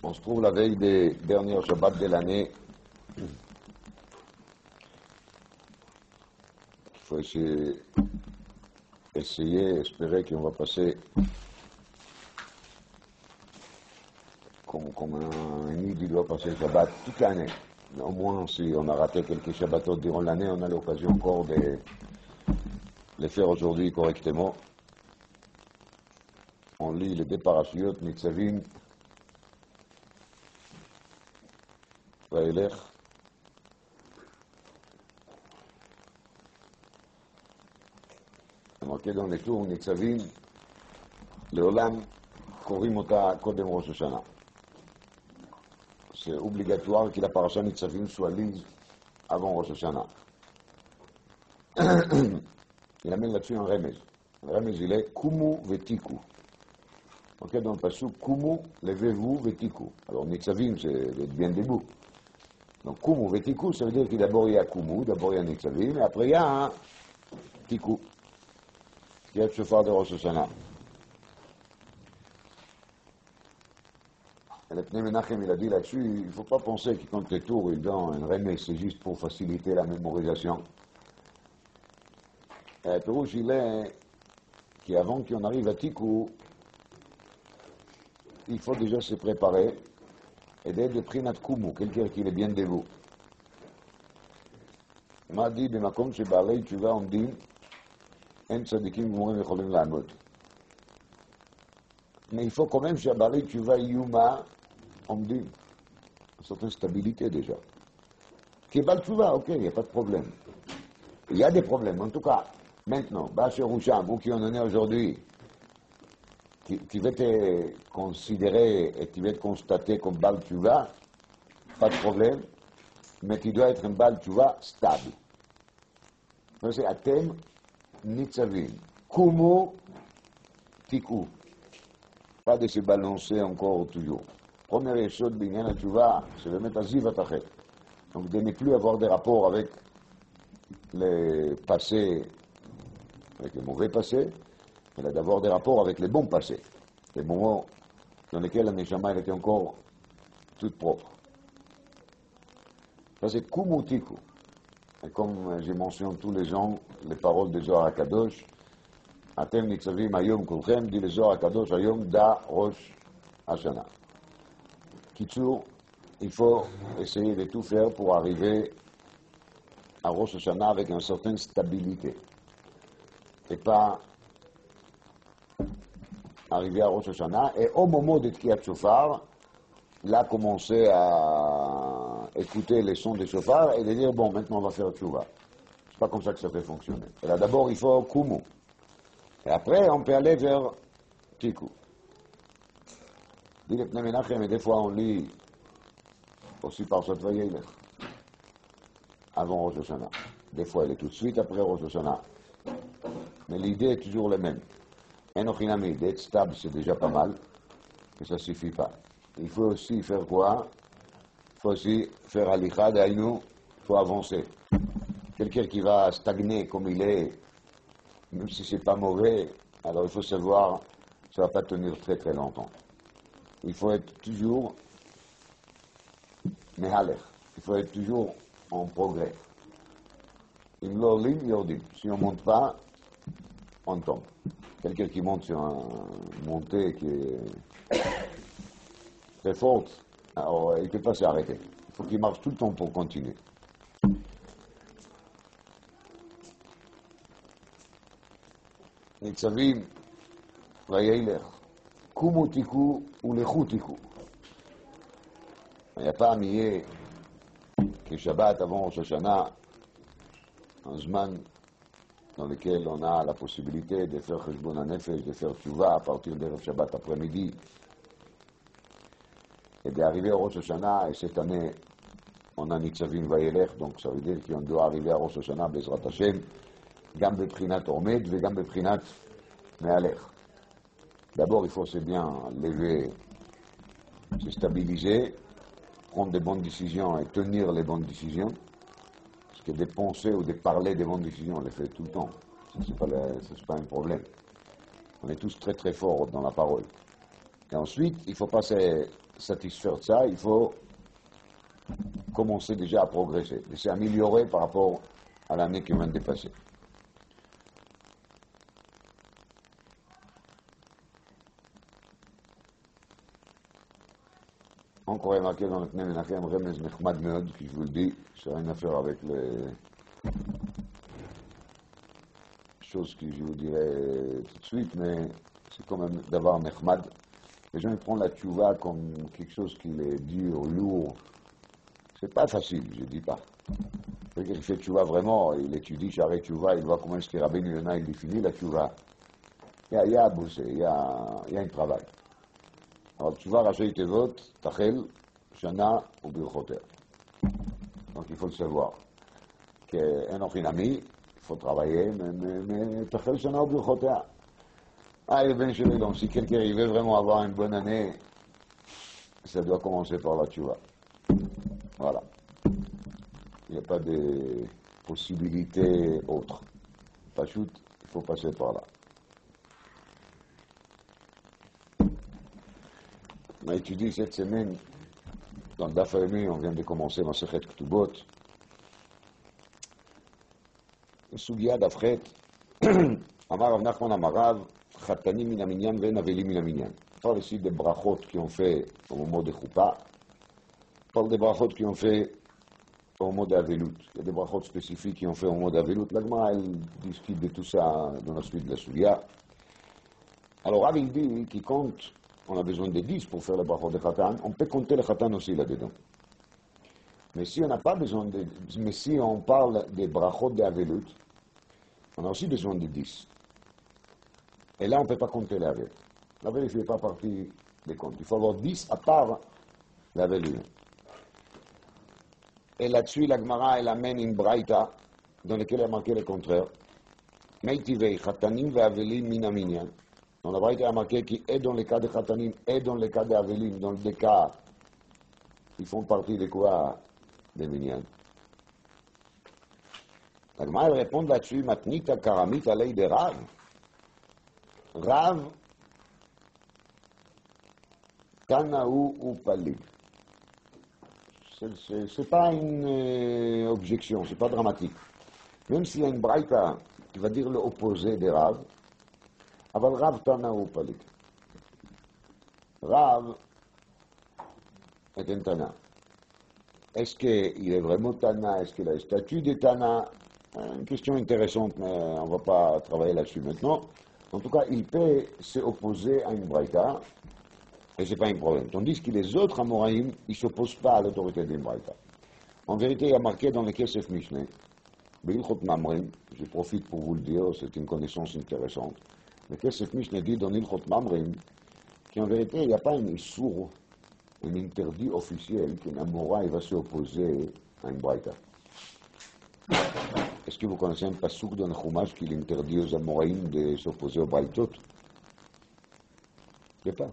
On se trouve la veille des derniers Shabbat de l'année. Il faut essayer, espérer qu'on va passer comme un nid qui doit passer le Shabbat toute l'année. Au moins, si on a raté quelques Shabbatot durant l'année, on a l'occasion encore de les faire aujourd'hui correctement. On lit les deux parashiyot, Nitzavim, Vaelech. C'est marqué dans les tours, Nitzavim, Leolam, Korim Ota Kodem Rosh Hashanah. C'est obligatoire que la parasha Nitzavim soit lise avant Rosh Hashanah. Il amène là-dessus un remez. Le remez, il est Kumu Vetiku. Ok, dans le passage, Kumu, levez-vous, Vetiku. Alors, Nitzavim, c'est d'être bien debout. Donc, Kumu Vetiku, ça veut dire qu'il d'abord il y a Kumu, d'abord il y a Nitzavim, et après il y a un Tiku, qui est le chauffard de Rosh Hashanah. Et le Pnei Menachem, il a dit là-dessus, il ne faut pas penser que quand les tours, il donne un remez, c'est juste pour faciliter la mémorisation. Et le Pérouche, il est qu'avant qu'on arrive à Tiku, il faut déjà se préparer et d'être de Prinat Kumu, quelqu'un qui est bien debout. On m'a dit, b'makom sheba'alei tshuva omdim, en tzadikim gmurim yecholim la'amod. Mais il faut quand même שבעלי תשובה יהיו מה עומדים. Une certaine stabilité déjà. כבעל תשובה, ok, il n'y a pas de problème. Il y a des problèmes, en tout cas, maintenant, Bacher Roucham, ou qui en est aujourd'hui, qui va être considéré et qui va être constaté comme Baal Tshuva, pas de problème, mais qui doit être un Baal Tshuva stable. Donc c'est Atem Nitzavim. Kumu Tiku. Pas de se balancer encore toujours. Première chose, Binyan Tshuva, c'est de mettre à Zivatachet. Donc de ne plus avoir des rapports avec les passés, avec les mauvais passés, mais d'avoir des rapports avec les bons passés, les moments dans lesquels la Neshama était encore toute propre. Ça c'est Kumutiku. Et comme j'ai mentionné tous les ans, les paroles de Zohar HaKadosh, Atem Nitzavim Ayom Kulchem, dit le Zohar HaKadosh Ayom Da Rosh Hashanah. Kitsur, il faut essayer de tout faire pour arriver à Rosh Hashanah avec une certaine stabilité. Et pas arriver à Rosh Hashanah, et au moment de Tkiyat Shofar, là commencer à écouter les sons des shofars et de dire, bon, maintenant on va faire Tshuva. C'est pas comme ça que ça fait fonctionner. Et là d'abord il faut Kumu. Et après on peut aller vers Tiku. Dit le Pnei Menachem, et des fois on lit aussi par Sot Vayelech, avant Rosh Hashanah. Des fois elle est tout de suite après Rosh Hashanah. Mais l'idée est toujours la même. Enochinami, d'être stable, c'est déjà pas mal, mais ça ne suffit pas. Il faut aussi faire quoi? Il faut aussi faire Alicha d'Aïnou, il faut avancer. Quelqu'un qui va stagner comme il est, même si c'est pas mauvais, alors il faut savoir, ça ne va pas tenir très très longtemps. Il faut être toujours mehalech, il faut être toujours en progrès. Im lo olim yordim, si on ne monte pas, on tombe. Quelqu'un qui monte sur une montée qui est très forte, alors il ne peut pas s'arrêter. Il faut qu'il marche tout le temps pour continuer. Nitzavim, Vayeler, Kumu Tiku ou Lechu Tiku. Il n'y a pas à mier que Shabbat avant Rosh Hashanah, un Zman dans lequel on a la possibilité de faire Cheshbon HaNefesh, de faire Tshuva à partir de Shabbat après-midi, et d'arriver à Rosh Hashanah, et cette année, on a Nitzavim Vaelech, donc ça veut dire qu'on doit arriver à Rosh Hashanah, Bezrat Hashem, Gam Beprinat Ormed, Vegam Beprinat Mehalech. D'abord, il faut se bien lever, se stabiliser, prendre des bonnes décisions et tenir les bonnes décisions. Parce que de penser ou de parler des bonnes décisions, on les fait tout le temps. Ça, c'est pas un problème. On est tous très très forts dans la parole. Et ensuite, il ne faut pas se satisfaire de ça, il faut commencer déjà à progresser, et s'améliorer par rapport à l'année qui vient de dépasser. Encore remarqué dans le Pnei Menachem, Remez Nechmad Meod, qui je vous le dis, ça n'a rien à faire avec les choses que je vous dirai tout de suite, mais c'est quand même d'avoir Nechmad. Les gens ils prennent la tchouva comme quelque chose qui est dur, lourd. C'est pas facile, je dis pas. Quelqu'un qui fait tchouva vraiment, il étudie Charé Tchouva, il voit comment est-ce que Rabbeinu Yonah il définit la tchouva. Il y a à bosser, il y a un travail. Alors tchouva, Rachaï Tevot, Tachel, Shana ou Birchoter. Donc il faut le savoir. Qu'un ochinami, il faut travailler, mais Tachel, Shana ou Birchoter. Ah, il est bien chez donc si quelqu'un veut vraiment avoir une bonne année, ça doit commencer par la tchouva. Voilà. Il n'y a pas de possibilité autre. Pas shoot, il faut passer par là. On a étudié cette semaine, dans le Daf Yomi, on vient de commencer dans Sechet Ktubot, une Sugia d'Afret, Amar Rav Nachman Amarav, Chatanim min haminyan ve'en avelim min haminyan. On parle ici des brachot qui ont fait au moment de Choupa, on parle des brachot qui ont fait au moment d'Avelut. Il y a des brachot spécifiques qui ont fait au moment d'Avelut. L'Agma, elle discute de tout ça dans la suite de la Sugia. Alors Rav, il dit qu'il compte, on a besoin de 10 pour faire le brachot de Khatan, on peut compter le Khatan aussi là-dedans. Mais si on n'a pas besoin de... Mais si on parle des brachot d'Avelut, on a aussi besoin de 10. Et là, on ne peut pas compter l'Avel. L'Avel ne fait pas partie des comptes. Il faut avoir 10 à part l'Avel lui-même. Et là-dessus, la Gemara, elle amène une braïta dans laquelle elle a marqué le contraire. Meitivei, Khatanim ve'avelim min haminyan. Dans la braïta, il a marqué qui est dans le cas de Khatanim et dans le cas d'Avelim. Dans les cas, ils font partie de quoi? Des minyan. La Gemara, elle répond là-dessus, Matnita karamit alei de Rav. Rav, Tanaou ou Palig. C'est pas une objection, c'est pas dramatique. Même s'il y a une braïta qui va dire l'opposé de Rav, aval Rav Tanaou ou Palig. Rav est un Tana. Est-ce qu'il est vraiment Tana? Est-ce qu'il a le statut de Tana? Une question intéressante, mais on ne va pas travailler là-dessus maintenant. En tout cas, il peut s'opposer à une braïta, et ce n'est pas un problème. Tandis que les autres Amoraïm, ils ne s'opposent pas à l'autorité d'une braïta. En vérité, il y a marqué dans le Kesef Mishneh, Be'ilchot Mamrim, je profite pour vous le dire, c'est une connaissance intéressante. Le Kesef Mishneh dit dans Ilchot Mamrim qu'en vérité, il n'y a pas un issour, un interdit officiel qu'un Amoraï va s'opposer à une braïta. Est-ce que vous connaissez un passouk dans le Chumash qui interdit aux Amoraïm de s'opposer aux braïtot? Il n'y a pas.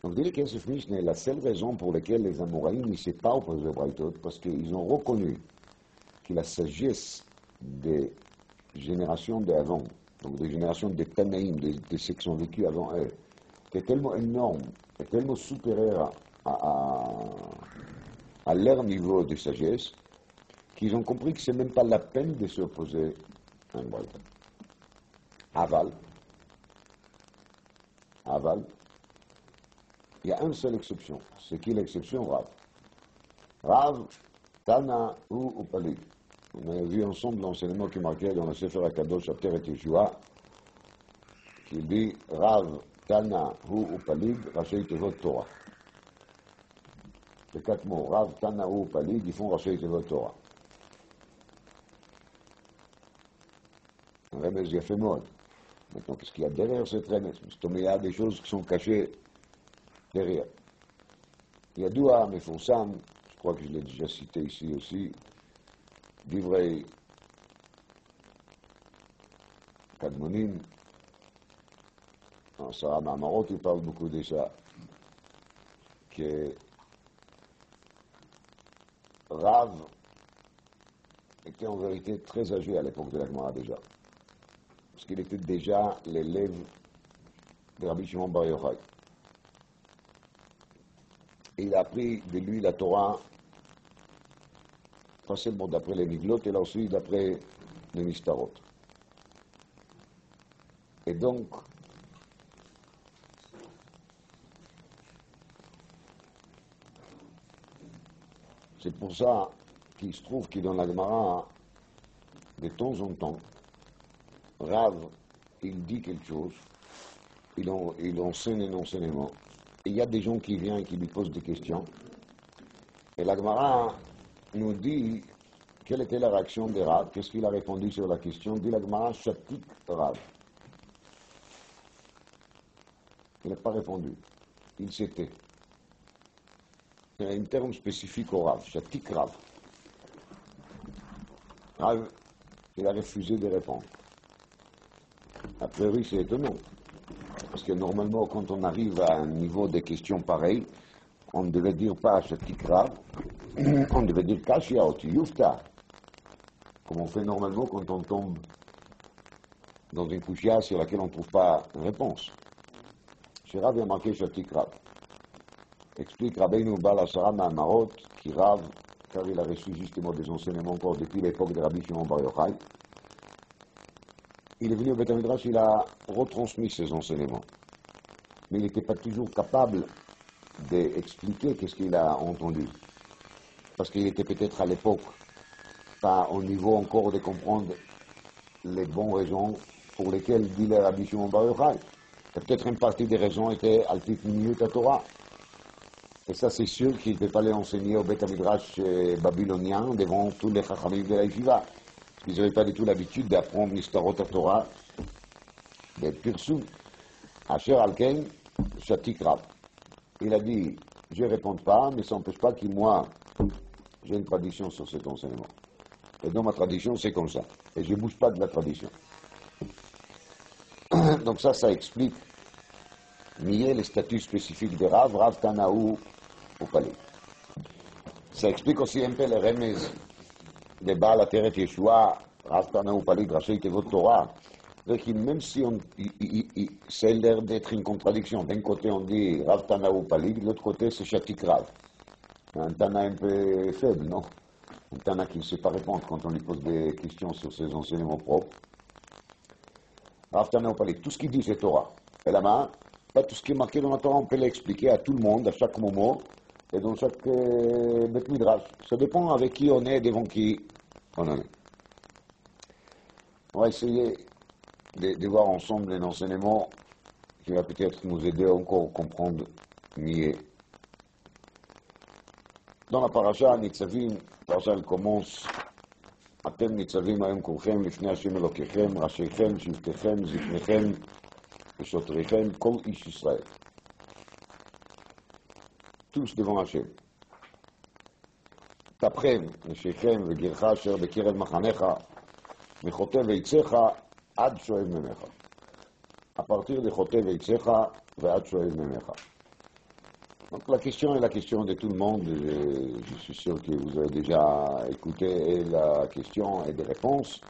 Donc, dès le Kesef Mishneh, la seule raison pour laquelle les Amoraïm ne s'est pas opposés aux braïtot, parce qu'ils ont reconnu que la sagesse des générations d'avant, donc des générations des Tanaïm, de ceux qui sont vécus avant eux, est tellement énorme, est tellement supérieure à leur niveau de sagesse, qu'ils ont compris que ce n'est même pas la peine de s'opposer à un braïta. Aval, il y a une seule exception. C'est qui l'exception? Rav. Rav, Tana ou Palig. On a vu ensemble l'enseignement qui marquait dans le Sefer HaKadosh Ater et Yeshua, qui dit Rav, Tana ou Palig, Rachaï Tevot Torah. Les 4 mots, Rav, Tana ou Palig, ils font Rachaï Tevot Torah. Un remède yafé mode. Maintenant, qu'est-ce qu'il y a derrière cette remède? Il y a des choses qui sont cachées derrière. Il y a Doua, Meforsam, je crois que je l'ai déjà cité ici aussi, Divrei Kadmonim, en Sarah Marmarot, il parle beaucoup de ça, que Rav était en vérité très âgé à l'époque de la Gemara déjà. Parce qu'il était déjà l'élève de Rabbi Shimon Bar Yochai. il a appris de lui la Torah, pas seulement d'après les Miglot, et là aussi d'après les Mistarot. Et donc, c'est pour ça qu'il se trouve que dans la Gemara, de temps en temps, Rav, il dit quelque chose, il enseigne un enseignement, et il y a des gens qui viennent et qui lui posent des questions, et la Gemara nous dit quelle était la réaction de Rav, qu'est-ce qu'il a répondu sur la question, dit la Gemara, Shatik Rav. Il n'a pas répondu, il s'était. Il y a un terme spécifique au Rav, Shatik Rav. Rav, il a refusé de répondre. A priori, c'est étonnant. Parce que normalement, quand on arrive à un niveau de questions pareil, on ne devait dire pas Shatik Rav, on devait dire Kashia Oti Yufta. Comme on fait normalement quand on tombe dans une couchia sur laquelle on ne trouve pas une réponse. Chez Rav, il y a marqué Shatik Rav. Explique Rabbeinu Baal Asara Ma'amarot, qui Rav, car il a reçu justement des enseignements encore depuis l'époque de Rabbi Shimon Bar Yochai. Il est venu au Beth Midrash, il a retransmis ses enseignements. Mais il n'était pas toujours capable d'expliquer qu'est-ce qu'il a entendu. Parce qu'il était peut-être à l'époque pas au niveau encore de comprendre les bonnes raisons pour lesquelles dit le Rabbi Shimon Bar Yochai. Peut-être une partie des raisons était Altit Miniyut Torah. Et ça, c'est sûr qu'il ne peut pas les enseigner au Beth Midrash babylonien devant tous les Chachamim de la Yeshiva. Ils n'avaient pas du tout l'habitude d'apprendre l'Historot Torah des Pirsum. Asher Alken, Shatik Rav. Il a dit, je ne réponds pas, mais ça n'empêche pas que moi, j'ai une tradition sur cet enseignement. Et dans ma tradition, c'est comme ça. Et je ne bouge pas de la tradition. Donc ça explique nier les statuts spécifiques de Rav, Rav Tanaou au palais. Ça explique aussi un peu les remèdes de Baal Ateret Yeshua, Rav Tanaou au palais, Rashi Tevot Torah. Même si c'est l'air d'être une contradiction. D'un côté, on dit Rav Tanaou au palais, de l'autre côté, c'est Shatik Rav. Un Tana un peu faible, non? Un Tana qui ne sait pas répondre quand on lui pose des questions sur ses enseignements propres. Rav Tanaou au palais, tout ce qu'il dit, c'est Torah. Et la main, pas tout ce qui est marqué dans la Torah, on peut l'expliquer à tout le monde, à chaque moment, et dans chaque Beth Midrash. Ça dépend avec qui on est, devant qui on en est. On va essayer de voir ensemble un enseignement qui va peut-être nous aider encore à comprendre mieux. Dans la paracha Nitzavim, la paracha elle commence Atem Nitzavim Ayom Kulchem, Lifnei Hashem Elokechem, Rasheichem, Shivtechem, Ziknechem, שוטריכם, כל איש ישראל. tous devant Hachem. תפכם, נשיכם וגרך אשר בקרב מחניך, מחוטא ויצאך עד שואב ממך. À partir de חוטא ויצאך ועד שואב ממך. Donc la question est la question de tout le monde. Je suis sûr que vous avez déjà écouté la question et des réponses.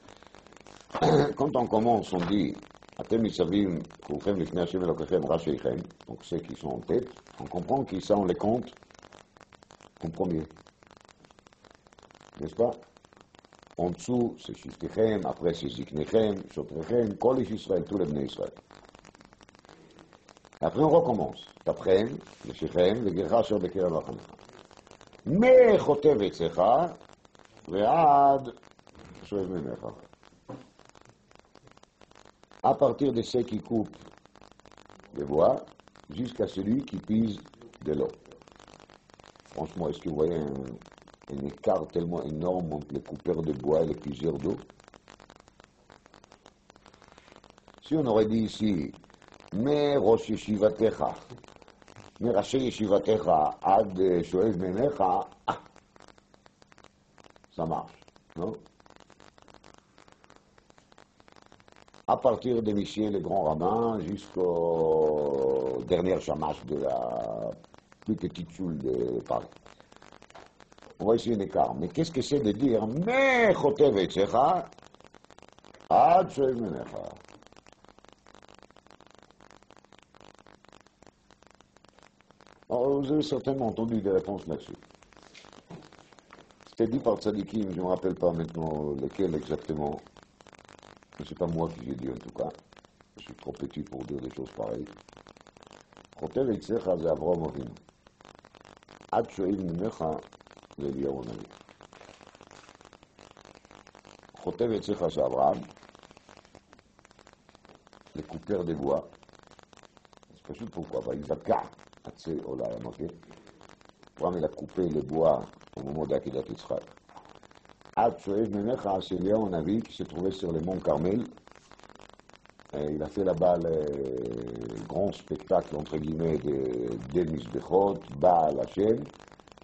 Quand on commence, on dit Atem Nitzavim, Kulchem Lifnei Hashem Elokechem, Rasheichem, donc ceux qui sont en tête, on comprend qu'ils ça on les compte en premier. N'est-ce pas? En dessous, c'est Shivtechem, après c'est Ziknechem, Shotrechem, Kol Ish Israël, tous les Bnei Israël. Après on recommence. Tapchem, Neshechem, Vegercha Asher Bekerev Achanecha. מחוטא ויצאך ועד שואב ממך. À partir de ceux qui coupent le bois jusqu'à celui qui pise de l'eau. Franchement, est-ce que vous voyez un écart tellement énorme entre les coupeurs de bois et les piseurs d'eau? Si on aurait dit ici, mais Rosh Yeshivatecha, mais Rashi Yeshivatecha, Ad Shoev Memecha, ça marche, non? À partir de Michel, le grand rabbin, jusqu'au dernier chamash de la plus petite choule de Paris. On voit ici un écart. Mais qu'est-ce que c'est de dire mais chotev etzecha ad shoev memecha? Alors, vous avez certainement entendu des réponses là-dessus. C'était dit par Tzadikim, je ne me rappelle pas maintenant lequel exactement. Ce n'est pas moi qui j'ai dit en tout cas. Je suis trop petit pour dire des choses pareilles. Chotev Eitzecha זה אברהם אבינו. עד שואב ממך זה אליהו הנביא. Chotev Eitzecha c'est Abraham, le coupeur des bois. C'est pas sûr pourquoi. Il va car, Atse Ola Yamake. Abraham il a coupé les bois au moment d'Akedat Yitzchak. Ad Shoev Memecha, c'est Eliyahu Hanavi qui se trouvait sur le mont Carmel. Et il a fait là-bas le grand spectacle, entre guillemets, des Mizbechot, Baal Hashem.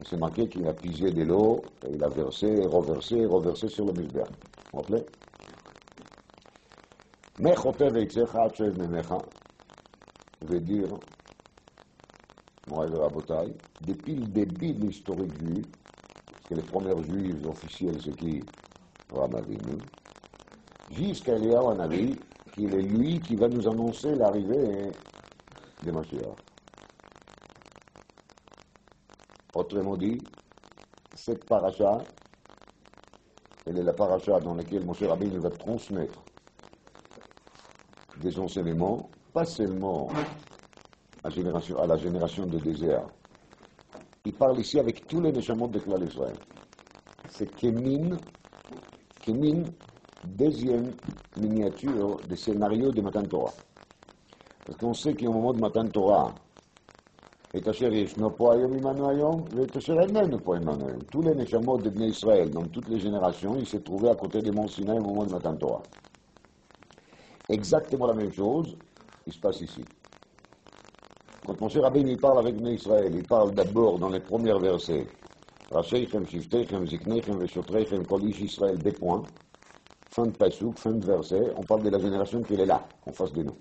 C'est marqué qu'il a pisé de l'eau, et il a versé, reversé sur le Mizbech. Vous vous rappelez? Mechotev Eitzecha, Ad Shoev Memecha, veut dire, moi et Rabotai, depuis le début de l'historique juive, que les premiers juifs officiels, c'est qui? Abraham Avinu, jusqu'à Eliyahu Hanavi, qui est lui qui va nous annoncer l'arrivée de Mashiach. Autrement dit, cette paracha, elle est la paracha dans laquelle Moshe Rabbeinu va transmettre des enseignements, pas seulement à la génération de désert. Il parle ici avec tous les neshamot de Klal Israël. C'est Kemin, deuxième miniature des scénarios de Matan Torah. Parce qu'on sait qu'au moment de Matan Torah, et Asher Yeshno Po Hayom Imanu Hayom, et Asher Enenu Po Imanu Hayom. Tous les neshamot de Bnei Israël, dans toutes les générations, ils se trouvaient à côté des monts Sinaï au moment de Matan Torah. Exactement la même chose, il se passe ici. Quand Moshe Rabbeinu parle avec Bnei Israël, il parle d'abord dans les premiers versets, Rasheichem, Shiftechem, Ziknechem, Veshotrechem, Kol Ish Israël, des points, fin de Passouk, fin de verset, on parle de la génération qui est là, en face de nous.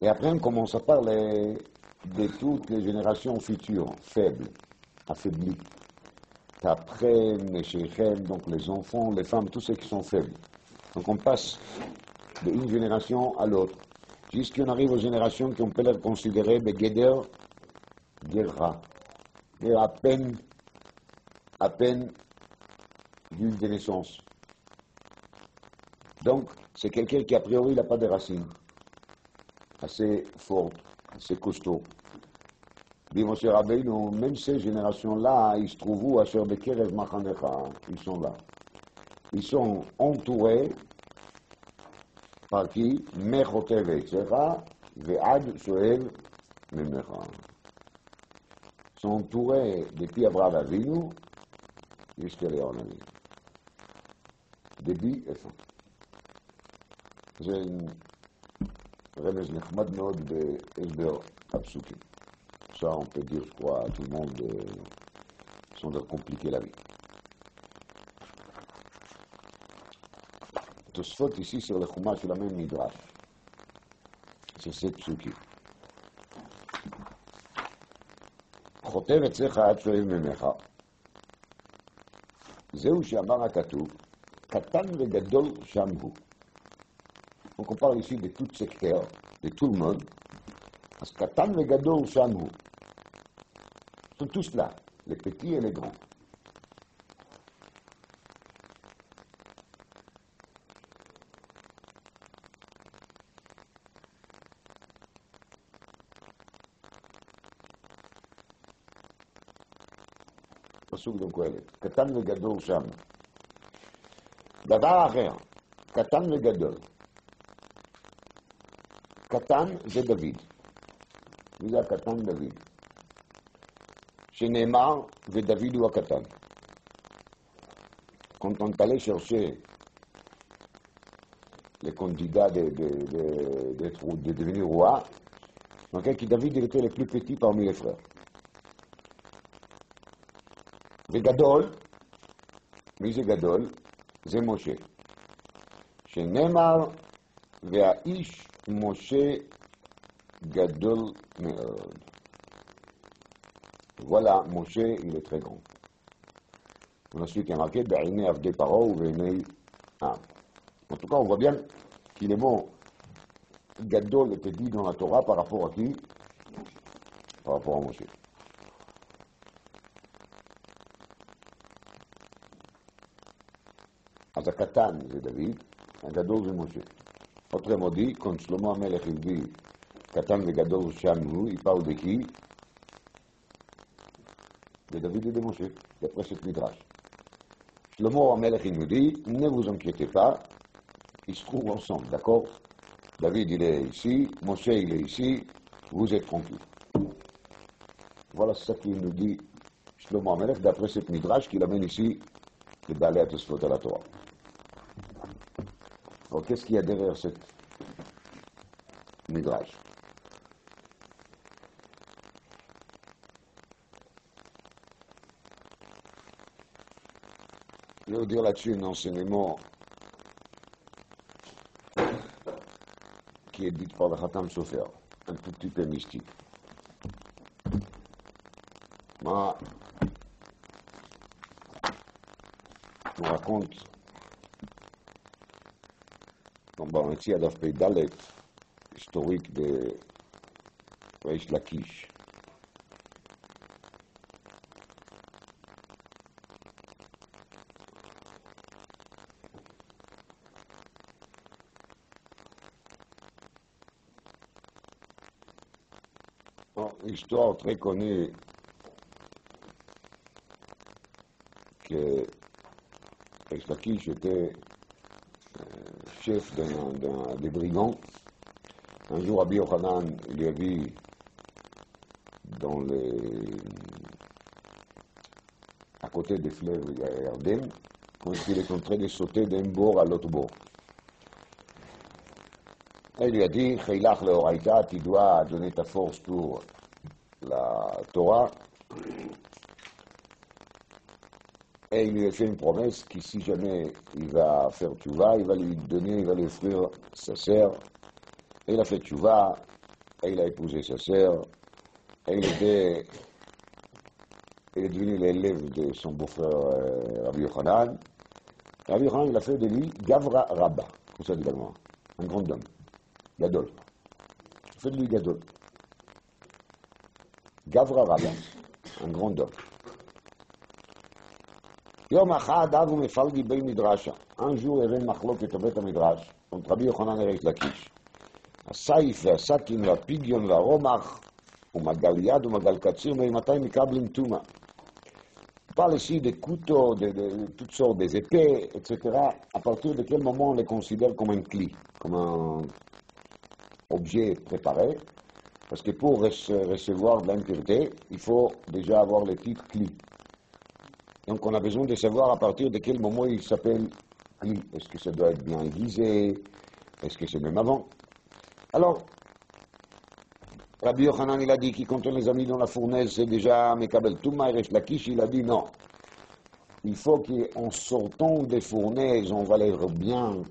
Et après, on commence à parler de toutes les générations futures, faibles, affaiblies. Après, Nesheichem, donc les enfants, les femmes, tous ceux qui sont faibles. Donc on passe d'une génération à l'autre, jusqu'on arrive aux générations qu'on peut les considérer des Geder, Gerra, et à peine d'une de naissance. Donc, c'est quelqu'un qui a priori n'a pas de racines, assez fortes, assez costauds. Dit Moshe Rabbeinu, même ces générations-là, ils se trouvent où? Asher Bekerev Machanecha, ils sont là. Ils sont entourés par qui? Mechotev Eitzecha, Ve'ad Shoev Memecha. Ils sont entourés depuis Abraham Avinu jusqu'à Eliyahu Hanavi. Début et fin. C'est une remèze nechmad מאוד בהסבר הפסוקים. Ça, on peut dire, je crois, à tout le monde, sans leur compliquer la vie. Tosfot ici sur le Chumash sur la même Midrash, sur cette psuki. חוטב אצלך עד שואב ממך. זהו שאמר הכתוב, קטן וגדול שם הוא. Donc on parle ici de tout secteur, de tout le monde. Parce que Katan et Gadol Shamhu sont tous là, les petits et les grands. פסוק בקהלת, קטן וגדול שם. דבר אחר, קטן וגדול. קטן זה דוד. וזה הקטן דוד. שנאמר, ודוד הוא הקטן. Quand on allait chercher les candidats de devenir roi, donc David était le plus petit parmi les frères. וגדול, מי זה גדול? זה משה. שנאמר, והאיש משה גדול מאוד. Voilà, Moshe, il est très grand. On a su qu'il y a marqué Ba'inei Avdei Paro ou Ba'inei Am. En tout cas, on voit bien qu'il est bon. Gadol était dit dans la Torah par rapport à qui? par rapport à Moshe. אז הקטן זה דוד, הגדול זה משה. autrement dit, quand Shlomo Amelech il dit קטן וגדול שנו, il parle de qui? De David et de Moshe, d'après cette midrash. Shlomo Amelech il nous dit, ne vous inquiétez pas, ils se trouvent ensemble, d'accord? David il est ici, Moshe il est ici, vous êtes tranquille. Voilà ce qu'il nous dit Shlomo Amelech d'après cette midrash qu'il amène ici le Baalei HaTosfot à la Torah. Alors qu'est-ce qu'il y a derrière cette midrash? Je vais vous dire là-dessus un enseignement qui est dit par le Khatam Sofer, un tout petit peu mystique. Moi, on raconte dans Baranti Adaf Pei Dalet, historique de Reish Lakish. Histoire très connue que Reish Lakish était chef des brigands. Un jour, Rabbi Yochanan lui a dit à côté des fleuves Yarden, quand il est en train de sauter d'un bord à l'autre bord. Elle lui a dit, Cheilach leoraita, tu dois donner ta force pour la Torah. Et il lui a fait une promesse que si jamais il va faire tchouva, il va lui donner, il va lui offrir sa sœur. Et il a fait tchouva, et il a épousé sa sœur, et il est devenu l'élève de son beau-frère Rabbi Yochanan. Rabbi Yochanan, il a fait de lui Gavra Rabba, comme ça dit l'allemand, un grand homme, Gadol. Il a fait de lui Gadol. Gavra Rabba, un grand homme. יום אחד אבו מפלגי בי מדרשה. Un jour, il y avait une מחלוקת בבית המדרש, entre רבי יוחנן וריש לקיש. הסייף והסכין והפיגיון והרומח, ומגל יד ומגל קציר, ממתי מקבלים טומאה. On parle ici des couteaux, de toutes sortes, des épées, etc. À partir de quel moment on les considère comme un cli, comme un objet préparé? Parce que pour recevoir de l'impureté, il faut déjà avoir le titre cli. Donc on a besoin de savoir à partir de quel moment il s'appelle cli. Est-ce que ça doit être bien aiguisé? Est-ce que c'est même avant? Alors, Rabbi Yochanan il a dit qu'il quand on les a mis dans la fournaise, c'est déjà Mekabel Touma, et Reish Lakish il a dit non. Il faut qu'en sortant des fournaises, on va les bien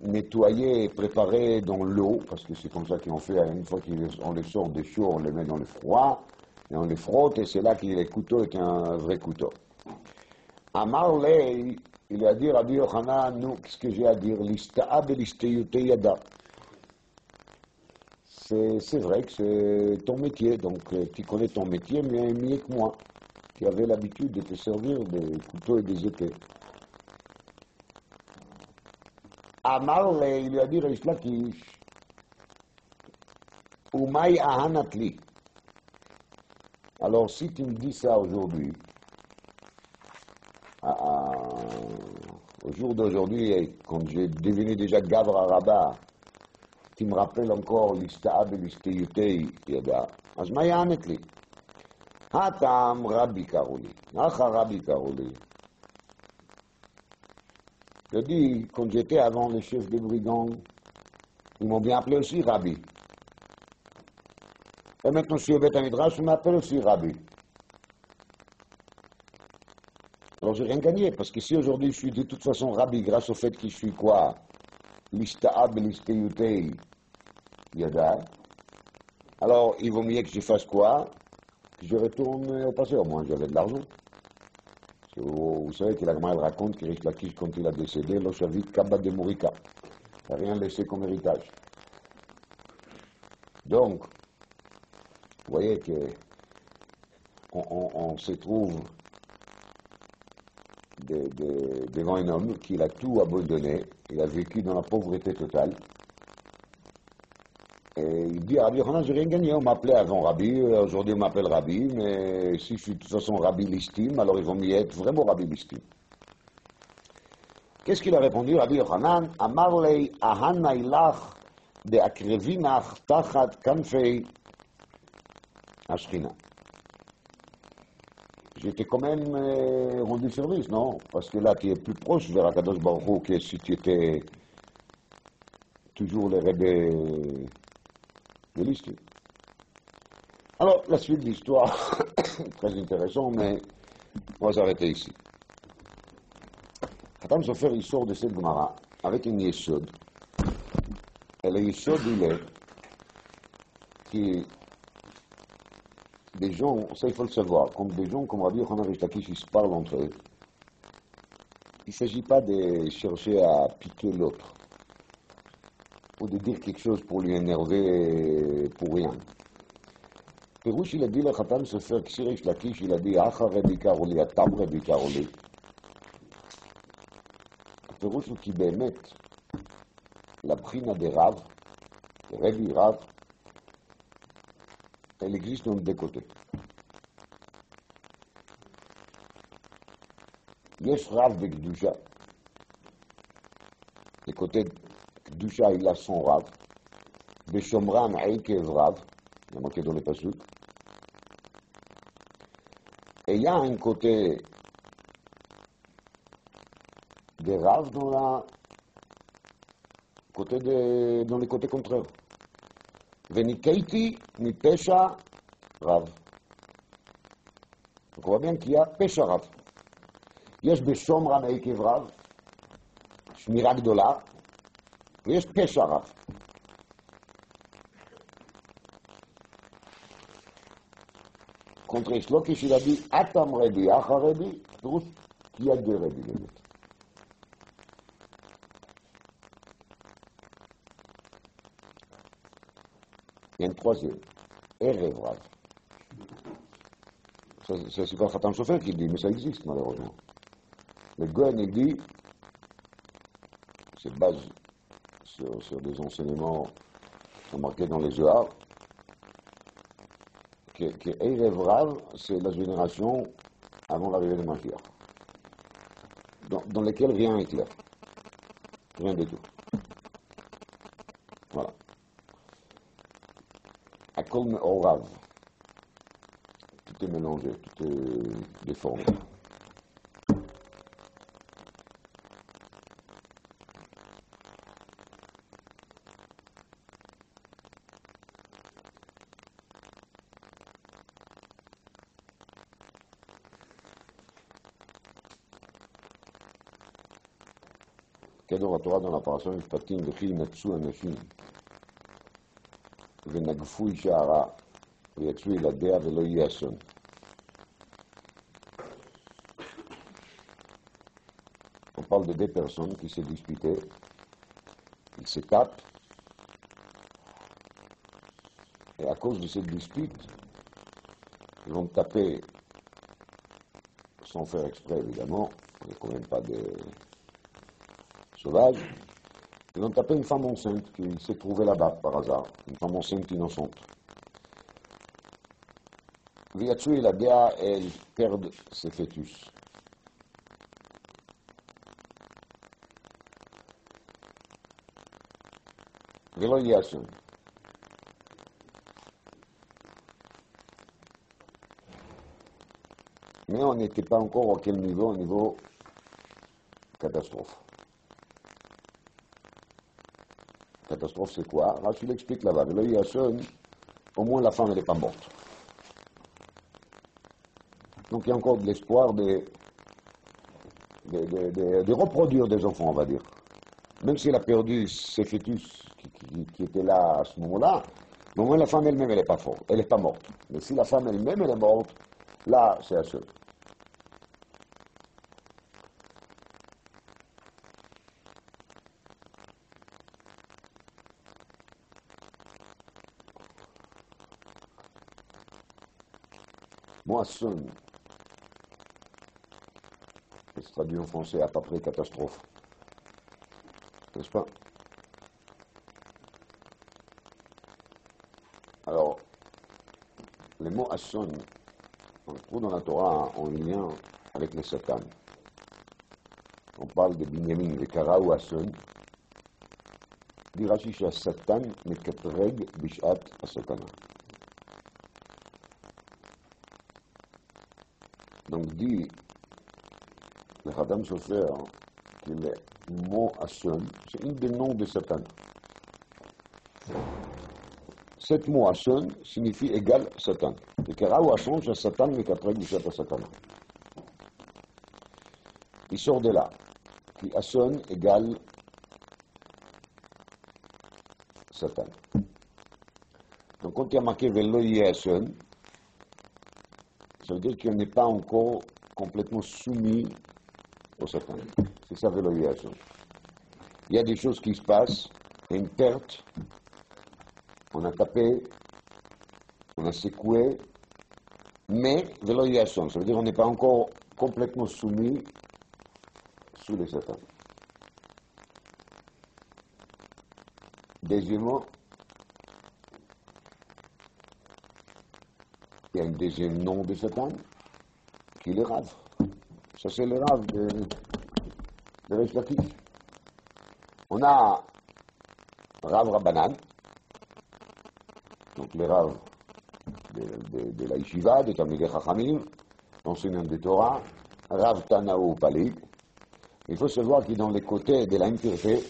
nettoyer, préparer dans l'eau, parce que c'est comme ça qu'on fait, une fois qu'on les sort des chauds, on les met dans le froid, et on les frotte, et c'est là que le couteau est un vrai couteau. Amar Lei, il a dit Rabbi Yochanan, nous, qu'est-ce que j'ai à dire? L'istaa belisteyute yada. C'est vrai que c'est ton métier, donc tu connais ton métier mieux que moi, qui avait l'habitude de te servir des couteaux et des épées. Amar Lei, il lui a dit Reish Lakish, Umay ahanatli. Alors, si tu me dis ça aujourd'hui, au jour d'aujourd'hui, quand j'ai devenu déjà Gavra Rabba, tu me rappelles encore l'Ista'a belisteyutei yada, אז מה יענת לי? הטעם רבי קראו לי, אחא רבי קראו לי. Je dis, quand j'étais avant les chefs des brigands, ils m'ont bien appelé aussi Rabbi. Et maintenant, je suis au Beth Midrash, on m'appelle aussi Rabbi. Alors, j'ai rien gagné, parce que si aujourd'hui je suis de toute façon Rabbi, grâce au fait que je suis quoi? L'Ista'a belisteyutei yada. Alors, il vaut mieux que je fasse quoi? Que je retourne au passé. Au moins, j'avais de l'argent. Vous savez que la Gemara raconte que Reish Lakish, quand il a décédé, lo shavit kaba de Mourika. Il n'a rien laissé comme héritage. Donc, Vous voyez que on se trouve devant un homme qui a tout abandonné, il a vécu dans la pauvreté totale. Et il dit à Rabbi Yochanan, j'ai rien gagné, on m'appelait avant Rabbi, aujourd'hui on m'appelle Rabbi, mais si je suis de toute façon Rabbi Listim, alors ils vont m'y être vraiment Rabbi Listim. Qu'est-ce qu'il a répondu, Rabbi Yochanan? Amar lei ahana ilach de akrevinach tachat kanfei ashchina. J'étais quand même rendu service, non? Parce que là, tu es plus proche vers Akadosh Baruch Hu que si tu étais toujours le Rebbe de l'histoire. Alors, la suite de l'histoire, très intéressant, mais on va s'arrêter ici. Khatam Sofer, il sort de cette Gemara avec une yesod. Et le yesod, il est que des gens, ça il faut le savoir, comme des gens comme Rabbi Yochanan et Lakish, ils se parlent entre eux. Il ne s'agit pas de chercher à piquer l'autre ou de dire quelque chose pour lui énerver pour rien. Pérouche, il a dit, le Khatam Sofer, Ksirish Lakish, il a dit, Acha Rebbe Karoli, Atam Rebbe Karoli. Pérouche, qui bémet la brina des Rav, Rebbe Rav, elle existe dans deux côtés. Yesh Rav de Gdusha. Le côté de Gdusha, il a son Rav. Beshomran Eikev Rav, il y a marqué dans les pasuk. Et il y a un côté des Rav dans les côtés contraires. Venikeiti mi Pesha Rav. Donc on voit bien qu'il y a Pesha Rav. יש בשומרן עקב רב, שמירה גדולה, ויש פשע רב. contre Shlokish, il a dit Atam Rebbe, Acha Rebbe, פירוש qu'il y a deux Rebbe באמת. Il y a un troisième, Erev Rav. C'est pas le Khatam Sofer qui le dit, mais ça existe malheureusement. Le Goen, il dit, c'est base sur des enseignements qui sont marqués dans les Zohar, que Erev Rav, c'est la génération avant l'arrivée de Mashiach, dans lesquelles rien n'est clair. Rien du tout. Voilà. Akol Me'orav. Tout est mélangé, tout est déformé. כדור התורה dans la parasha משפטים וכי ינצו אנשים ונגפו אישה הרע ויצאו ילדיה ולא יהיה אסון. On parle de deux personnes qui se disputaient, ils se tapent, et à cause de cette dispute, ils vont taper, sans faire exprès évidemment, on n'est quand même pas des sauvages, ils vont taper une femme enceinte qui s'est trouvée là-bas par hasard, une femme enceinte innocente. Viatsu et la Béa, elles perdent ses fœtus. Velo Yasun. Mais on n'était pas encore à quel niveau? Au niveau catastrophe. Catastrophe, c'est quoi? Rachid l'explique là-bas. Velo Yasun, au moins la femme, elle n'est pas morte. Donc il y a encore de l'espoir de reproduire des enfants, on va dire. Même si elle a perdu ses fœtus qui étaient là à ce moment-là, mais au moins la femme elle-même, elle n'est pas forte, elle n'est pas morte. Mais si la femme elle-même, elle est morte, là, c'est assuré. Moisson, ça se traduit en français à peu près catastrophe, n'est-ce pas? Alors, les mots Asson, on le trouve dans la Torah en lien avec le Satan. On parle de Binyamin, de Kara ou Asson. dit Rashi שהשטן מקטרג בשעת הסכנה. Donc dit le Khadam Sofer que le mot Asson, c'est un des noms de Satan. Cet mot Asson signifie égal Satan. Le Kara ou Asson, c'est Satan מקטרג בשעת הסכנה. Il sort de là, qui Asson égale Satan. Donc quand il y a marqué Velo Asson, ça veut dire qu'on n'est pas encore complètement soumis au Satan. C'est ça Velo Asson. Il y a des choses qui se passent, il y a une perte, on a tapé, on a secoué, mais Velo Asson, ça veut dire qu'on n'est pas encore complètement soumis sous le Satan. Deuxièmement, il y a un deuxième nom de Satan, qui est le Rav. Ça, c'est le Rav de Reish Lakish. On a Rav Rabbanan, donc le Rav de la Yeshiva, de Talmidei Chachamim, enseignant de Torah, Rav Tanao Palig. Il faut savoir que dans les côtés de l'impureté,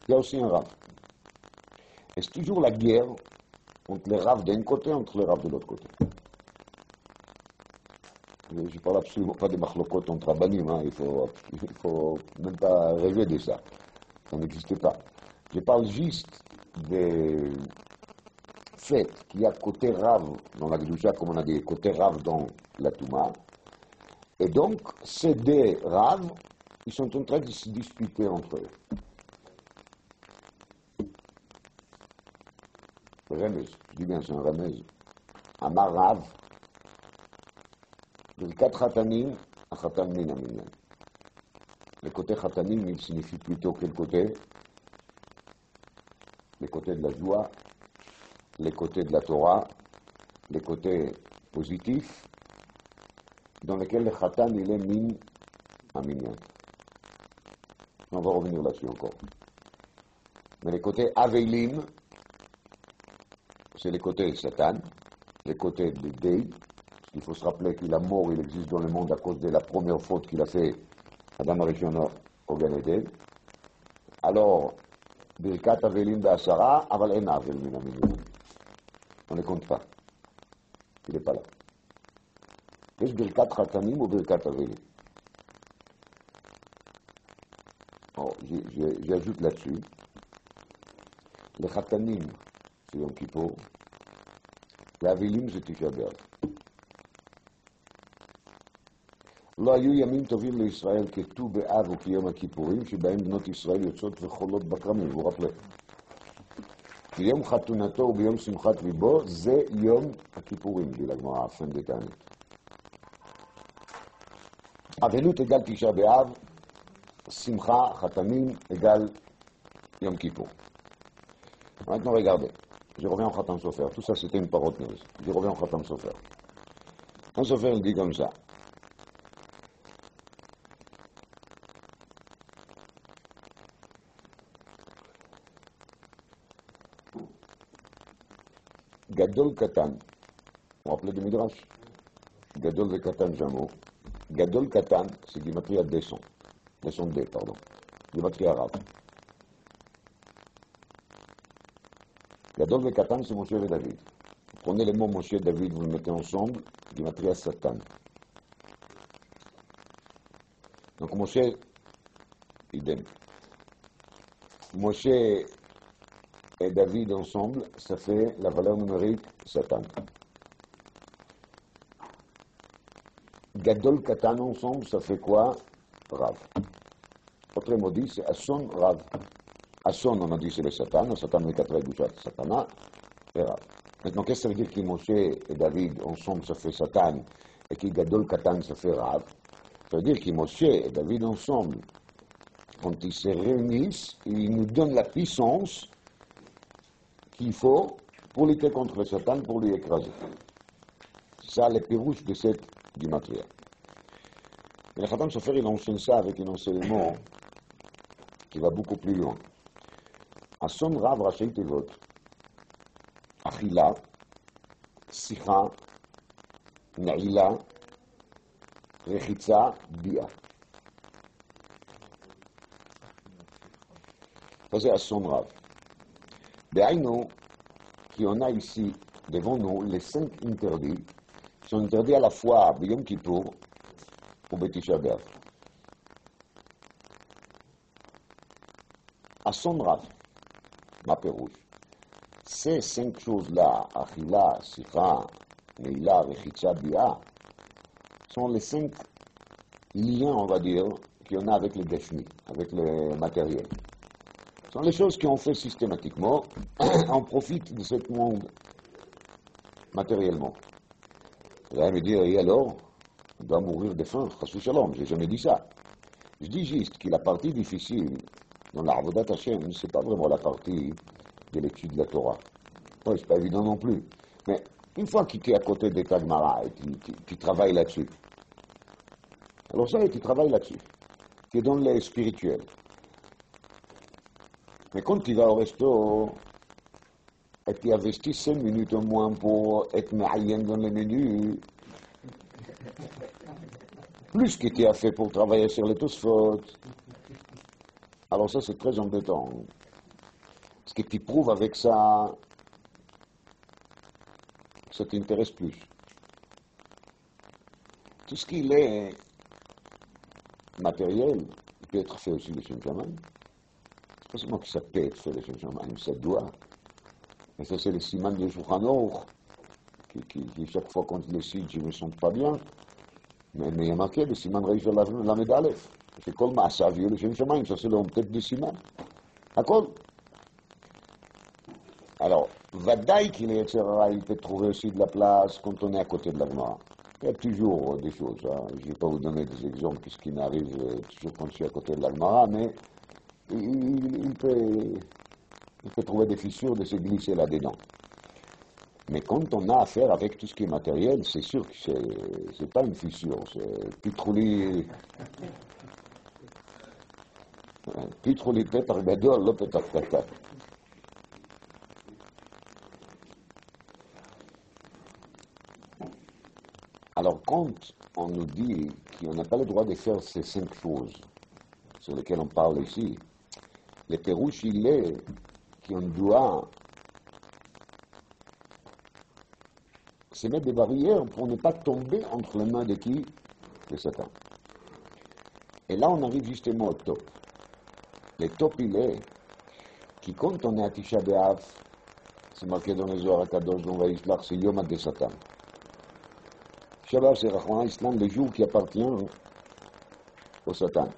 il y a aussi un Rav. Et c'est toujours la guerre entre les Rav d'un côté et entre les Rav de l'autre côté. Je ne parle absolument pas de machlokot entre Rabbanim, hein. Il faut même pas rêver de ça. Ça n'existe pas. Je parle juste des faits qu'il y a côté Rav dans la Gdusha, comme on a dit, côté Rav dans la Touma. Et donc, ces deux Rav, ils sont en train de se disputer entre eux. Remez, je dis bien, c'est un remez. Amar Rav, Birkat Chatanim, Achatan Min Aminyan. Le côté Chatanim, il signifie plutôt quel côté? Les côtés de la joie, les côtés de la Torah, les côtés positifs, dans lesquels le Chatan, il est Min Aminyan. On va revenir là-dessus encore. Mais les côtés Aveilim, c'est les côtés de Satan, les côtés de Dei. Il faut se rappeler que la mort, il existe dans le monde à cause de la première faute qu'il a fait Adam Arishon au Gan Eden. Alors, Birkat Avelim Ba'asara, Aval En Avel Min Aminyan. On ne compte pas. Il n'est pas là. Est-ce Birkat Chatanim ou Birkat Avelim? J'ajoute là-dessus. Les Chatanim, c'est Yom Kippour. Les Avelim, c'est Tisha B'Av. לא היו ימים טובים לישראל כט"ו באב וכיום הכיפורים שבהם בנות ישראל יוצאות וחולות בכרמים, vous rappelez. ביום חתונתו וביום שמחת ליבו זה יום הכיפורים, dit la Gemara, fin de Tannit. אבלות égale תשעה באב, שמחה, חתנים égale יום כיפור. Maintenant regardez, je reviens au Khatam Sofer, tout ça c'était une parole, je reviens au Khatam Sofer. Khatam Sofer il dit comme ça. Gadol Katan, on rappelait du Midrash. Gadol ve Katan Jamo. Gadol Katan, c'est Gimatria descend. Descendez, pardon. Gimatria arabe. Gadol ve Katan, c'est Moshe et David. Vous prenez les mots Moshe et David, vous les mettez ensemble, Gimatria Satan. Donc Moshe, idem. Moshe et David ensemble, ça fait la valeur numérique Satan. Gadol Katan ensemble, ça fait quoi? Rav. Autrement dit, c'est Asson Rav. Asson, on a dit c'est le Satan, le Satan est 4 Gushat Satana, et Rav. Maintenant, qu'est-ce que ça veut dire que Moshe et David, ensemble, ça fait Satan, et que Gadol Katan, ça fait Rav? Ça veut dire que Moshe et David, ensemble, quand ils se réunissent, ils nous donnent la puissance qu'il faut pour lutter contre le Satan, pour lui écraser. C'est ça, les pirouches de cette Gematria. Mais le Khatam Sofer, il enseigne ça avec un enseignement qui va beaucoup plus loin. Ason Rav Rachel Tevot, Achila, Sicha, Naila, Rechitza, Bia. Ça c'est Ason Rav. Be'aïno, qui on a ici devant nous les 5 interdits, sont interdits à la fois à Yom Kippour ou Betisha B'Av. Ason Rav, ma pérouche. Ces 5 choses-là, Achila, Sikha, Neila, Rechitza, Bia, sont les 5 liens, on va dire, qu'on a avec le Gashmi, avec le matériel. Ce sont les choses qu'on fait systématiquement, on profite de ce monde matériellement. Vous allez me dire, et alors, on doit mourir de faim, Chassu Shalom, j'ai jamais dit ça. Je dis juste que la partie difficile dans l'Arvodat Hashem, c'est pas vraiment la partie de l'étude de la Torah. Oui, c'est pas évident non plus. Mais une fois que tu es à côté des Tagmara et tu travailles là-dessus, alors ça, tu travailles là-dessus. Tu es dans les spirituels. Mais quand tu vas au resto et tu investis 5 minutes au moins pour être ma'ayen dans les menus, plus que tu as fait pour travailler sur les Tosfot, alors ça c'est très embêtant. Parce que tu prouves avec ça que ça t'intéresse plus. Tout ce qui est matériel, il peut être fait aussi le Shem Shamayim. C'est pas seulement que ça peut être fait le Shem Shamayim, ça doit. Et ça c'est le siman de Shulchan Aruch, qui chaque fois quand il le cite, je ne me sens pas bien. Mais il y a marqué le siman Reish la Medalef. C'est Kol Ma'asav le Shem Shamayim, ça c'est le tête du siman. D'accord. Alors, Vadaï qu'il est, etc., il peut trouver aussi de la place quand on est à côté de la Gemara. Il y a toujours des choses. Hein. Je ne vais pas vous donner des exemples puisqu'il m'arrive toujours quand je suis à côté de la Gemara, mais il peut trouver des fissures de se glisser là-dedans. Mais quand on a affaire avec tout ce qui est matériel, c'est sûr que c'est pas une fissure, c'est pitrouli. Pitrouli petar gadol, lo petar katan. Alors, quand on nous dit qu'on n'a pas le droit de faire ces 5 choses sur lesquelles on parle ici, le pérouche, il est qu'on doit se mettre des barrières pour ne pas tomber entre les mains de qui? De Satan. Et là, on arrive justement au top. Le top, il est que quand on est à Tisha B'Av, c'est marqué dans les Zohar HaKadosh, dans Vaishlach, c'est Yom de Satan. Shabbat, c'est Rachmana Islam, le jour qui appartient au Satan.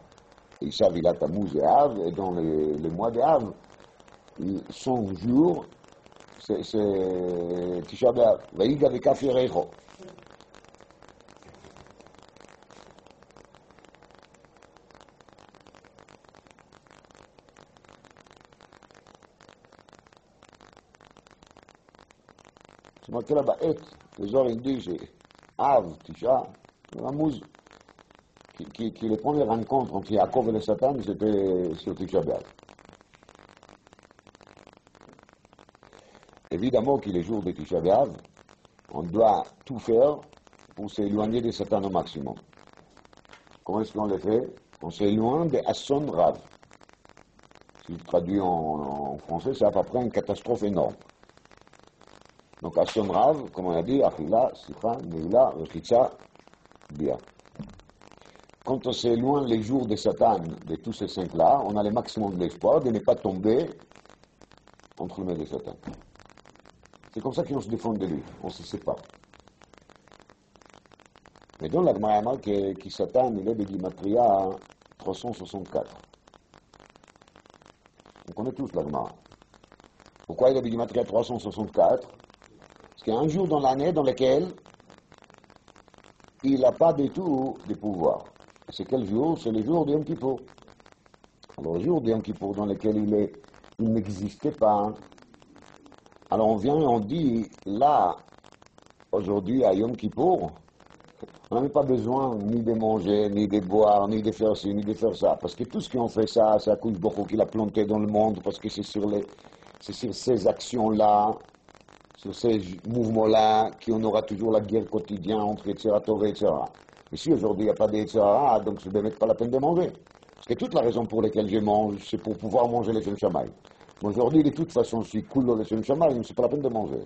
Et Ishav, il a Tammuz et Av, et dans le mois de Av, son jour, c'est Tisha B'Av. Vaïga vekafirecho. C'est marqué là-bas, et, les Zohar, il dit, c'est Av, Tisha, Tammuz. Qui les premières rencontres entre Yaakov et le Satan, c'était sur Tisha B'Av. Évidemment que les jours de Tisha B'Av, on doit tout faire pour s'éloigner de Satan au maximum. Comment est-ce qu'on le fait? On s'éloigne de Ason Rav. Si je traduis en français, c'est à peu près une catastrophe énorme. Donc Ason Rav, comme on a dit, Achila, Sikha, Neila, Rechitza, Bia. Quand on s'éloigne les jours de Satan, de tous ces 5-là, on a le maximum de l'espoir de ne pas tomber entre les mains de Satan. C'est comme ça qu'on se défend de lui, on se sépare. Mais dans la Gemara, qui Satan, il est de Gematria 364. On connaît tous la Gemara. Pourquoi il est de Gematria 364? qu'il y a un jour dans l'année dans lequel il n'a pas du tout de pouvoir. C'est quel jour? C'est le jour de Yom Kippour. Alors, le jour de Yom Kippour dans lequel il n'existait pas. Alors, on vient et on dit, là, aujourd'hui, à Yom Kippour, on n'a même pas besoin ni de manger, ni de boire, ni de faire ci, ni de faire ça. Parce que tout ce qui ont fait ça, c'est Akadosh Baruch Hu qui l'a planté dans le monde, parce que c'est sur ces actions-là, sur ces mouvements-là, qu'on aura toujours la guerre quotidienne entre Yetzirah Tov et Yetzirah Ra. Mais si aujourd'hui il n'y a pas de Yetzirah Ra, donc c'est même pas la peine de manger. Parce que toute la raison pour laquelle je mange, c'est pour pouvoir manger les Shem Shamaï. Mais aujourd'hui, de toute façon, si cool les Shem Shamaï, c'est pas la peine de manger.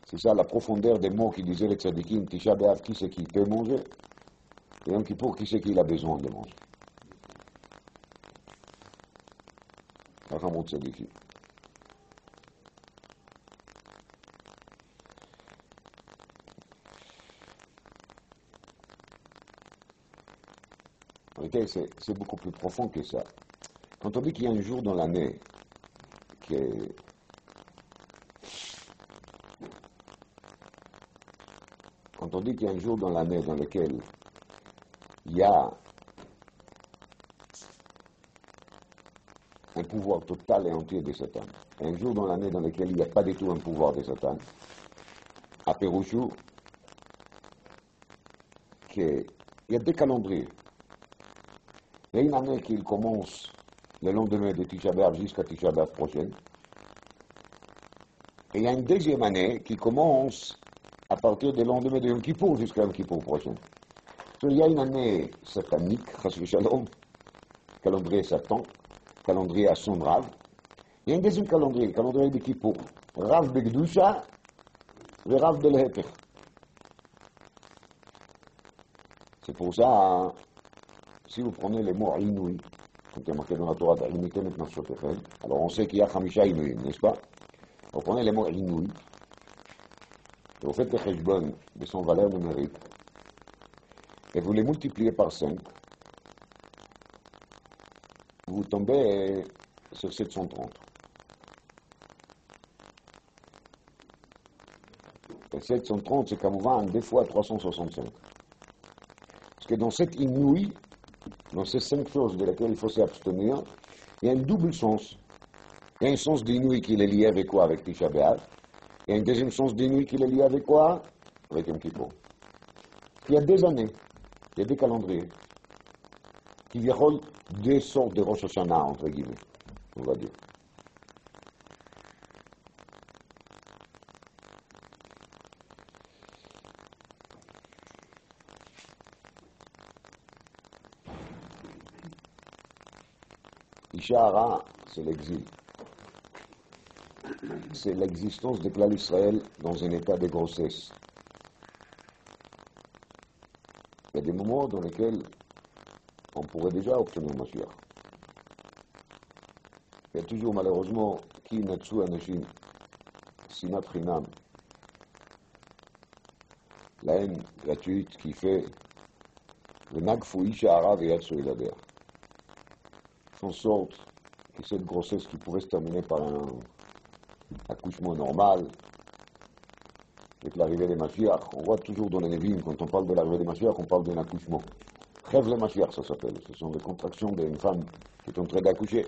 C'est ça la profondeur des mots qui disaient les tzadikim, Tisha B'Av, qui c'est qui peut manger, et Yom Kippour, qui c'est qui a besoin de manger. Rachamot tzadikim. C'est beaucoup plus profond que ça. Quand on dit qu'il y a un jour dans l'année quand on dit qu'il y a un jour dans l'année dans lequel il y a un pouvoir total et entier de Satan, et un jour dans l'année dans lequel il n'y a pas du tout un pouvoir de Satan, à Pérouchou, qu'il y a deux calendriers. Il y a une année qui commence le lendemain de Tisha B'Av jusqu'à Tisha B'Av prochaine. Et il y a une deuxième année qui commence à partir du lendemain de Yom Kippour jusqu'à Yom Kippour prochain. Il y a une année satanique, Chas v'Shalom, calendrier Satan, calendrier à son Rav. Il y a un deuxième calendrier, le calendrier de Kippour, Rav Begdusha et Rav Belheter. C'est pour ça, si vous prenez les mots Inouï, quand il y a marqué dans la Torah, alors on sait qu'il y a Chamisha Inouï, n'est-ce pas? Vous prenez les mots Inouï, et vous faites le cheshbon de son valeur numérique, et vous les multipliez par 5, vous tombez sur 730. Et 730, c'est Kamouvan, des fois 365. Parce que dans cette inouïe, dans ces 5 choses de lesquelles il faut s'abstenir, il y a un double sens. Il y a un sens d'inouï qui est lié avec quoi? Avec Tisha B'Av. Il y a un deuxième sens d'inouï qui est lié avec quoi? Avec Yom Kippour. Il y a 2 années, il y a 2 calendriers qui virent 2 sortes de Rosh Hashanah, entre guillemets, on va dire. Tisha Hara, c'est l'exil. C'est l'existence de Klal Israël dans un état de grossesse. Il y a des moments dans lesquels on pourrait déjà obtenir Mashiach. Il y a toujours malheureusement qui natsu anashim, sinat chinam, la haine gratuite qui fait le nagfou isha arav et yatsu elader. En sorte que cette grossesse qui pourrait se terminer par un accouchement normal, avec l'arrivée des Mashiach, on voit toujours dans les Nevim, quand on parle de l'arrivée des Mashiach, on parle d'un accouchement. Rêve les Mashiach, ça s'appelle. Ce sont les contractions d'une femme qui est en train d'accoucher.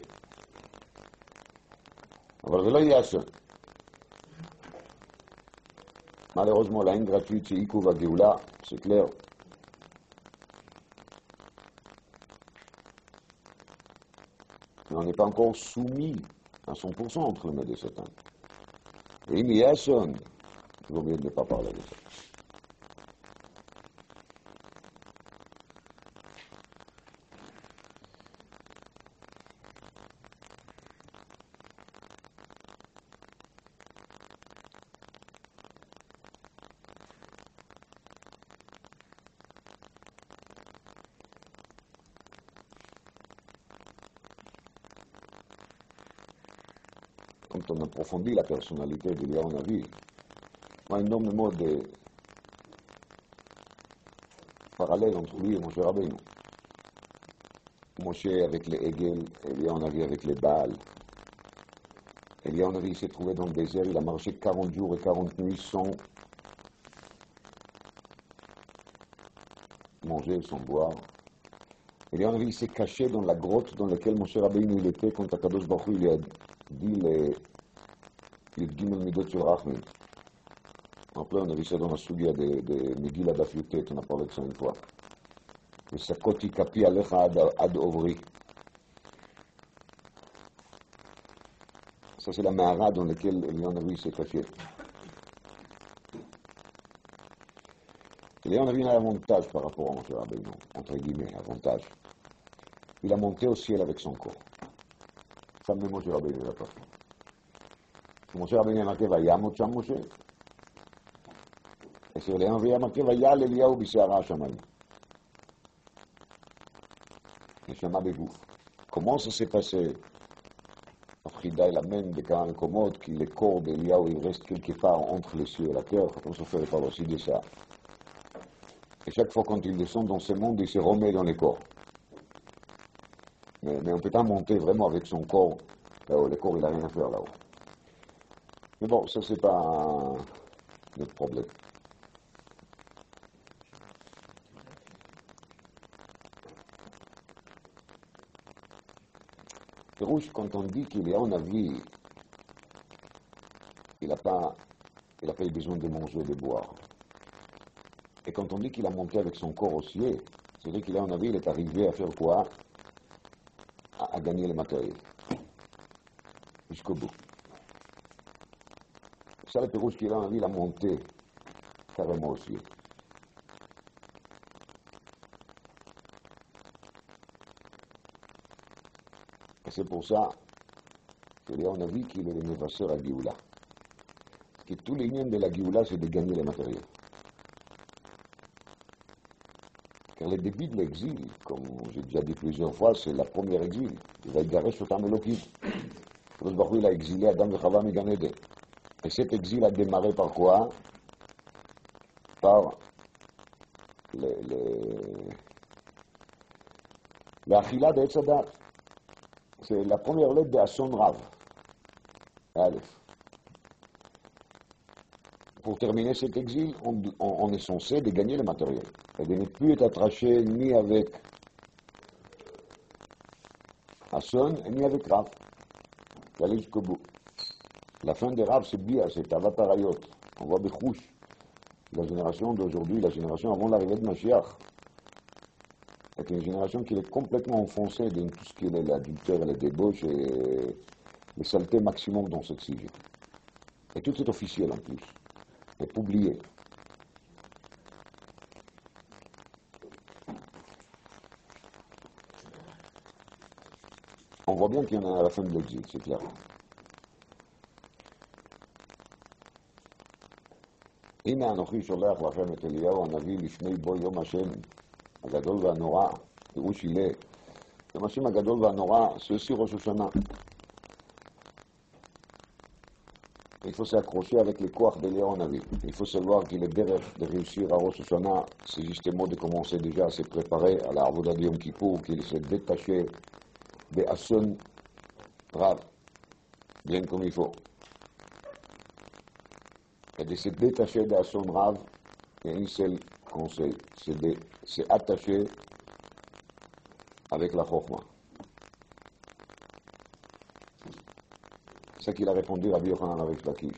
Alors, là, il y a ça. Malheureusement, la haine gratuite, c'est Ikuva Geoula, c'est clair. Mais on n'est pas encore soumis à 100% entre les mains de Satan. Et il y a ça. Il vaut mieux ne pas parler de ça. Quand on approfondit la personnalité de Léon Navi, il y a énormément de parallèles entre lui et Moshe Rabbeinu. Moshe avec les Hegel et Léon Navi avec les Baal. Eliyahu Navi s'est trouvé dans le désert, il a marché 40 jours et 40 nuits sans manger, sans boire. Eliyahu Navi s'est caché dans la grotte dans laquelle Moshe Rabbeinu il était quand Akadosh Baruch Hu lui a dit les Gimel Midot Shel Rachmin. Après, on a vu ça dans la Sugia de Megillah Daf Yutet, on a parlé de ça une fois. Le Sakoti Kapi Alecha Ad Ovri. Ça, c'est la Mahara dans laquelle Eliyahu Navi s'est caché. Eliyahu Navi a un avantage par rapport à Moshe Rabbeinu, entre guillemets, avantage. Il a monté au ciel avec son corps. Ça, même Moshe Rabbeinu ne l'a pas fait. Moshe Rabbeinu a marqué Vayamot Sham Moshe. Et sur Eliyahu Navi a marqué Vayal Eliyahu B'Se'ara Shamayim. Neshama Begouf. Comment ça s'est passé? Frida, il amène des cas incommodes que le corps d'Eliyahu il reste quelque part entre les cieux et la terre. On se fait parler aussi de ça. Et chaque fois quand il descend dans ce monde, il se remet dans les corps. Mais on ne peut pas monter vraiment avec son corps là-haut. Le corps, il n'a rien à faire là-haut. Mais bon, ça, c'est pas notre problème. C'est rouge quand on dit qu'il est en avis, il n'a pas eu besoin de manger et de boire. Et quand on dit qu'il a monté avec son corps au ciel, c'est-à-dire qu'il est en avis, il est arrivé à faire quoi? À gagner le matériel. Jusqu'au bout. Ça, le Pérouge qu'il a en avis, il a monté carrément au ciel. Et c'est pour ça qu'il est en avis qu'il est le névasseur à Géoula. Parce que tous les liens de la Géoula, c'est de gagner le matériel. Car le début de l'exil, comme j'ai déjà dit plusieurs fois, c'est la première exil. Il va égarer sur Tam Elohim. Le Baruch il a exilé Adam et Chava Gan Eden. Et cet exil a démarré par quoi? Par l'achila de Etzadat. C'est la première lettre de Hasson Rav. Aleph. Pour terminer cet exil, on est censé de gagner le matériel. Et de ne plus être attaché ni avec Hasson, ni avec Rav. D'aller jusqu'au bout. La fin des Rav, c'est Bia, c'est Tavatarayot. On voit Bechouch. La génération d'aujourd'hui, la génération avant l'arrivée de Mashiach. C'est une génération qui est complètement enfoncée dans tout ce qui est l'adultère et la débauche et les saletés maximum dans cette sujet. Et tout est officiel en plus. Et publié. On voit bien qu'il y en a à la fin de l'exil, c'est clair. הנה אנוכי שולח לכם את אליהו הנביא לפני בוא יום השם הגדול והנורא, תראו שילה. יום השם הגדול והנורא, c'est aussi ראש השנה. Il faut s'accrocher avec les koach d'Eliyahu Navi. Il faut savoir qu'il est derrière de réussir à Rosh Hashanah, c'est justement de commencer déjà à se préparer à la Avoda de Yom Kippour, qu'il s'est détaché de Hasson Rav, bien comme il faut. Et de se détacher de Hasson Rav, il y a un seul conseil, c'est de s'attacher avec la Chokhmah. C'est ça qu'il a répondu à Rabbi Yochanan avec Lakish.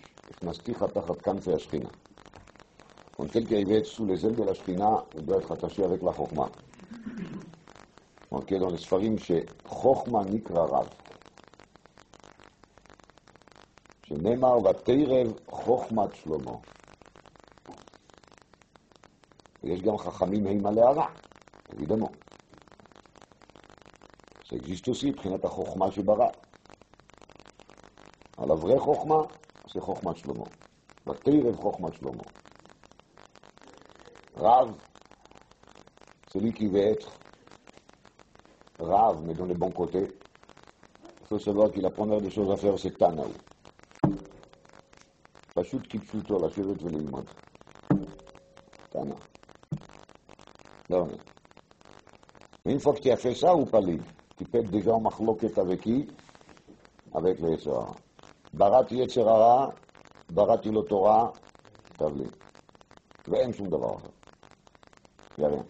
Quand quelqu'un veut être sous les ailes de la Shekhinah, il doit être attaché avec la Chokhmah. Donc dans les Sfarim, c'est Chokhmah Nikra Rav. שנאמר ותרב חוכמת שלמה. ויש גם חכמים המה להרע, évidemment. Ça existe aussi, מבחינת החוכמה שברא. על אברי חוכמה, c'est חוכמת שלמה. ותרב חוכמת שלמה. Rav, celui qui veut être Rav, mais dans le bon côté, il faut savoir que la première des choses à faire, c'est Tanaou. פשוט כפשוטו, לשבת וללמוד. תנא. לא. Une fois que tu as fait ça, ou pas libre, tu peux être déjà en mahloket avec qui? Avec le Yetzirah. Barat Yetzer Hara, Barati lo Torah, Tavli. Ve'en shum davar. Il n'y a rien.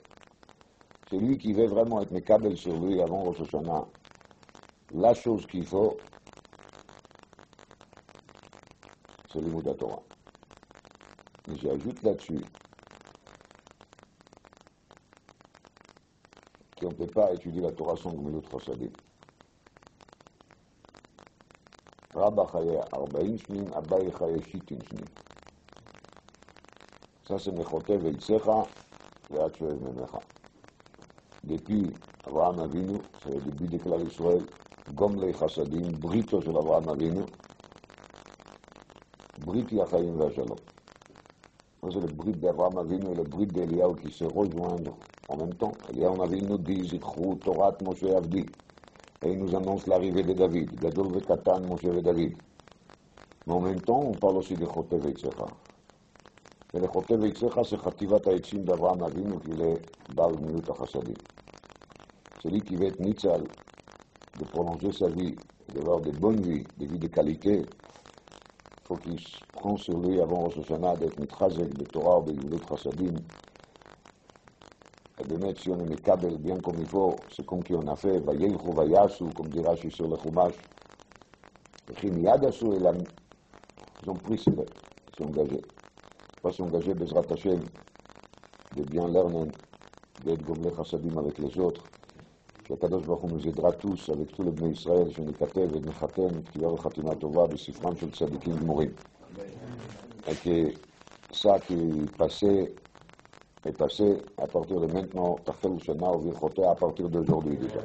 Celui qui veut vraiment être mekabel sur lui avant Rosh Hashanah, la chose qu'il faut, c'est l'imoud Torah. Et j'ajoute là-dessus qu'on ne peut pas étudier la Torah sans Gemilut Chasadim. Rabba chaye 40 shnim, Abaye chaye 60 shnim. Ça c'est Mechotev Eitzecha, Ve'at Shoev Memecha. Depuis Abraham Avinu, c'est le début de Klal Israël, Gomlei Chasadim, Brito של אברהם אבינו, ברית החיים והשלום. C'est le brite d'Abraham Avinu et le brite d'Eliyahu qui se rejoignent en même temps. Eliyahu Avinu dit Zikru Torat Moshe Avdi, et il nous annonce l'arrivée de David, Gadol Vekatan Moshe et David. Mais en même temps, on parle aussi de Chotev Eitzecha. Et le Chotev Eitzecha, c'est Chativat Ha'etzim d'Abraham Avinu qui est Baal Gemilut HaChasadim. Celui qui veut être Nitzal, de prolonger sa vie, d'avoir de bonnes vies, des vies de qualité, il faut qu'il prenne sur lui avant Rosh Hashanah d'être Mitchazek de Torah ou de Gemilut Chasadim. Et de mettre si on est Mekabel bien comme il faut, c'est comme qui on a fait, Vayelchu Vayasu, comme dit Rashi sur le Chumash. Echim Yadasu, ils ont pris, ils sont engagés. Pas s'engager, Bezrat Hashem, de bien lernen, d'être Gomlei Chasadim avec les autres. שהקדוש ברוך הוא nous aidera tous avec tout le בני ישראל שניכתב ונחתם כתיבה וחתימה טובה בספרם של צדיקים גמורים. Et que ça qui est passé à partir de maintenant, תחל שנה וברכותיה à partir d'aujourd'hui déjà.